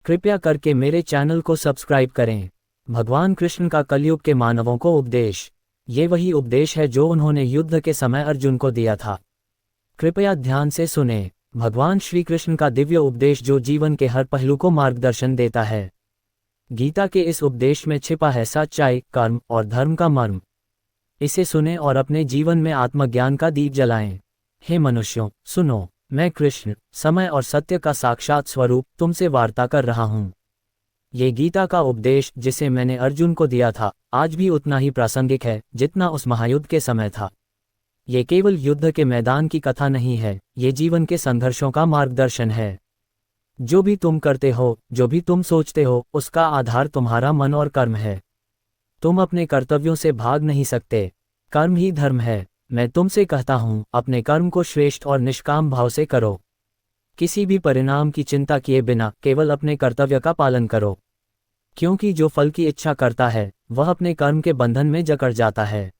कृपया करके मेरे चैनल को सब्सक्राइब करें। भगवान कृष्ण का कलयुग के मानवों को उपदेश। ये वही उपदेश है जो उन्होंने युद्ध के समय अर्जुन को दिया था। कृपया ध्यान से सुने। भगवान श्री कृष्ण का दिव्य उपदेश जो जीवन के हर पहलू को मार्गदर्शन देता है। गीता के इस उपदेश में छिपा है सच्चाई, कर्म और धर्म का मर्म। इसे सुने और अपने जीवन में आत्मज्ञान का दीप जलाएं। हे मनुष्यों, सुनो, मैं कृष्ण, समय और सत्य का साक्षात स्वरूप, तुमसे वार्ता कर रहा हूँ। ये गीता का उपदेश जिसे मैंने अर्जुन को दिया था, आज भी उतना ही प्रासंगिक है जितना उस महायुद्ध के समय था। ये केवल युद्ध के मैदान की कथा नहीं है, ये जीवन के संघर्षों का मार्गदर्शन है। जो भी तुम करते हो, जो भी तुम सोचते हो, उसका आधार तुम्हारा मन और कर्म है। तुम अपने कर्तव्यों से भाग नहीं सकते। कर्म ही धर्म है। मैं तुमसे कहता हूँ, अपने कर्म को श्रेष्ठ और निष्काम भाव से करो। किसी भी परिणाम की चिंता किए बिना केवल अपने कर्तव्य का पालन करो, क्योंकि जो फल की इच्छा करता है वह अपने कर्म के बंधन में जकड़ जाता है।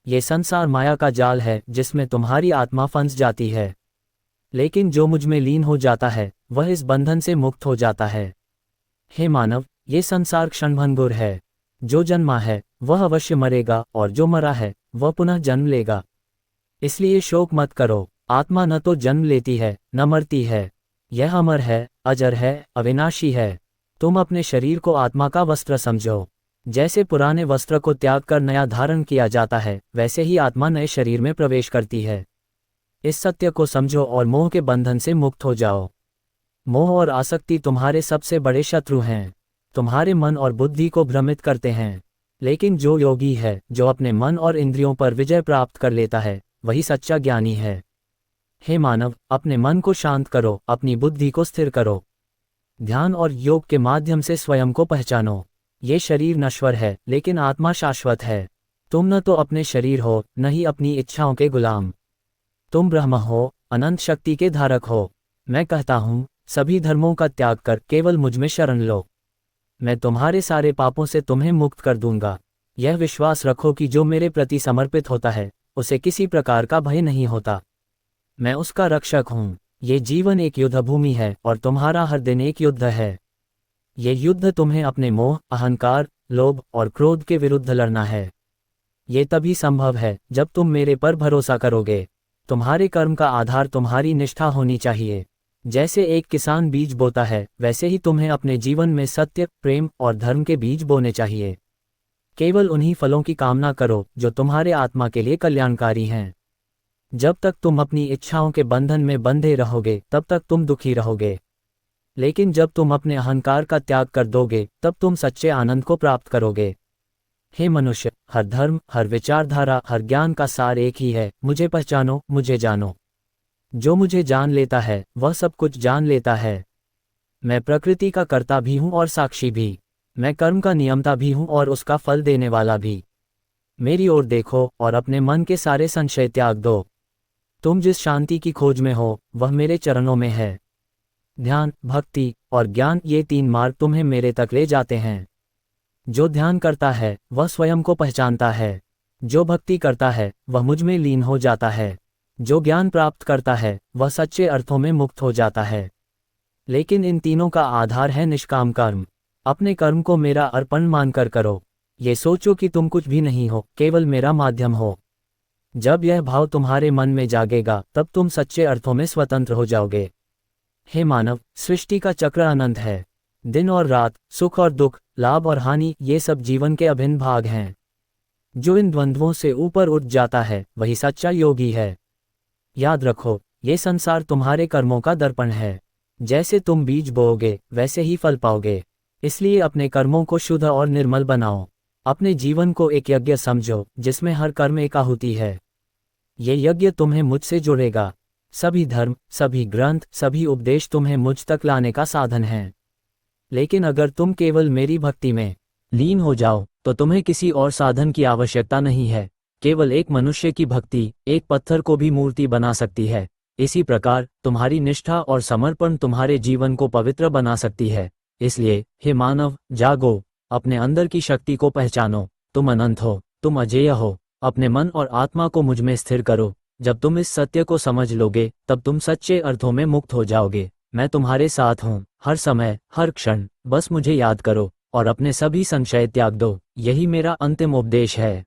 ये संसार माया का जाल है जिसमें तुम्हारी आत्मा फंस जाती है, लेकिन जो मुझ में लीन हो जाता है वह इस बंधन से मुक्त हो जाता है। हे मानव, ये संसार क्षणभंगुर है। जो जन्मा है वह अवश्य मरेगा और जो मरा है वह पुनः जन्म लेगा। इसलिए शोक मत करो। आत्मा न तो जन्म लेती है न मरती है। यह अमर है, अजर है, अविनाशी है। तुम अपने शरीर को आत्मा का वस्त्र समझो। जैसे पुराने वस्त्र को त्याग कर नया धारण किया जाता है, वैसे ही आत्मा नए शरीर में प्रवेश करती है। इस सत्य को समझो और मोह के बंधन से मुक्त हो जाओ। मोह और आसक्ति तुम्हारे सबसे बड़े शत्रु हैं। तुम्हारे मन और बुद्धि को भ्रमित करते हैं, लेकिन जो योगी है, जो अपने मन और इंद्रियों पर विजय प्राप्त कर लेता है, वही सच्चा ज्ञानी है। हे मानव, अपने मन को शांत करो, अपनी बुद्धि को स्थिर करो। ध्यान और योग के माध्यम से स्वयं को पहचानो। ये शरीर नश्वर है, लेकिन आत्मा शाश्वत है। तुम न तो अपने शरीर हो, न ही अपनी इच्छाओं के गुलाम। तुम ब्रह्म हो, अनंत शक्ति के धारक हो। मैं कहता हूँ, सभी धर्मों का त्याग कर केवल मुझ में शरण लो। मैं तुम्हारे सारे पापों से तुम्हें मुक्त कर दूंगा। यह विश्वास रखो कि जो मेरे प्रति समर्पित होता है, उसे किसी प्रकार का भय नहीं होता। मैं उसका रक्षक हूँ। ये जीवन एक युद्ध भूमि है और तुम्हारा हर दिन एक युद्ध है। ये युद्ध तुम्हें अपने मोह, अहंकार, लोभ और क्रोध के विरुद्ध लड़ना है। ये तभी संभव है जब तुम मेरे पर भरोसा करोगे। तुम्हारे कर्म का आधार तुम्हारी निष्ठा होनी चाहिए। जैसे एक किसान बीज बोता है, वैसे ही तुम्हें अपने जीवन में सत्य, प्रेम और धर्म के बीज बोने चाहिए। केवल उन्हीं फलों की कामना करो जो तुम्हारे आत्मा के लिए कल्याणकारी हैं। जब तक तुम अपनी इच्छाओं के बंधन में बंधे रहोगे, तब तक तुम दुखी रहोगे। लेकिन जब तुम अपने अहंकार का त्याग कर दोगे, तब तुम सच्चे आनंद को प्राप्त करोगे। हे मनुष्य, हर धर्म, हर विचारधारा, हर ज्ञान का सार एक ही है, मुझे पहचानो, मुझे जानो। जो मुझे जान लेता है वह सब कुछ जान लेता है। मैं प्रकृति का कर्ता भी हूँ और साक्षी भी। मैं कर्म का नियमता भी हूँ और उसका फल देने वाला भी। मेरी ओर देखो और अपने मन के सारे संशय त्याग दो। तुम जिस शांति की खोज में हो, वह मेरे चरणों में है। ध्यान, भक्ति और ज्ञान, ये तीन मार्ग तुम्हें मेरे तक ले जाते हैं। जो ध्यान करता है वह स्वयं को पहचानता है। जो भक्ति करता है वह मुझ में लीन हो जाता है। जो ज्ञान प्राप्त करता है वह सच्चे अर्थों में मुक्त हो जाता है। लेकिन इन तीनों का आधार है निष्काम कर्म। अपने कर्म को मेरा अर्पण मानकर करो। ये सोचो कि तुम कुछ भी नहीं हो, केवल मेरा माध्यम हो। जब यह भाव तुम्हारे मन में जागेगा, तब तुम सच्चे अर्थों में स्वतंत्र हो जाओगे। हे मानव, सृष्टि का चक्र अनंत है। दिन और रात, सुख और दुख, लाभ और हानि, ये सब जीवन के अभिन्न भाग हैं। जो इन द्वंद्वों से ऊपर उठ जाता है वही सच्चा योगी है। याद रखो, ये संसार तुम्हारे कर्मों का दर्पण है। जैसे तुम बीज बोओगे, वैसे ही फल पाओगे। इसलिए अपने कर्मों को शुद्ध और निर्मल बनाओ। अपने जीवन को एक यज्ञ समझो जिसमें हर कर्म एक आहुति है। ये यज्ञ तुम्हें मुझसे जुड़ेगा। सभी धर्म, सभी ग्रंथ, सभी उपदेश तुम्हें मुझ तक लाने का साधन हैं। लेकिन अगर तुम केवल मेरी भक्ति में लीन हो जाओ, तो तुम्हें किसी और साधन की आवश्यकता नहीं है। केवल एक मनुष्य की भक्ति एक पत्थर को भी मूर्ति बना सकती है। इसी प्रकार तुम्हारी निष्ठा और समर्पण तुम्हारे जीवन को पवित्र बना सकती है। इसलिए हे मानव, जागो, अपने अंदर की शक्ति को पहचानो। तुम अनंत हो, तुम अजेय हो। अपने मन और आत्मा को मुझ में स्थिर करो। जब तुम इस सत्य को समझ लोगे, तब तुम सच्चे अर्थों में मुक्त हो जाओगे। मैं तुम्हारे साथ हूँ, हर समय, हर क्षण, बस मुझे याद करो, और अपने सभी संशय त्याग दो, यही मेरा अंतिम उपदेश है।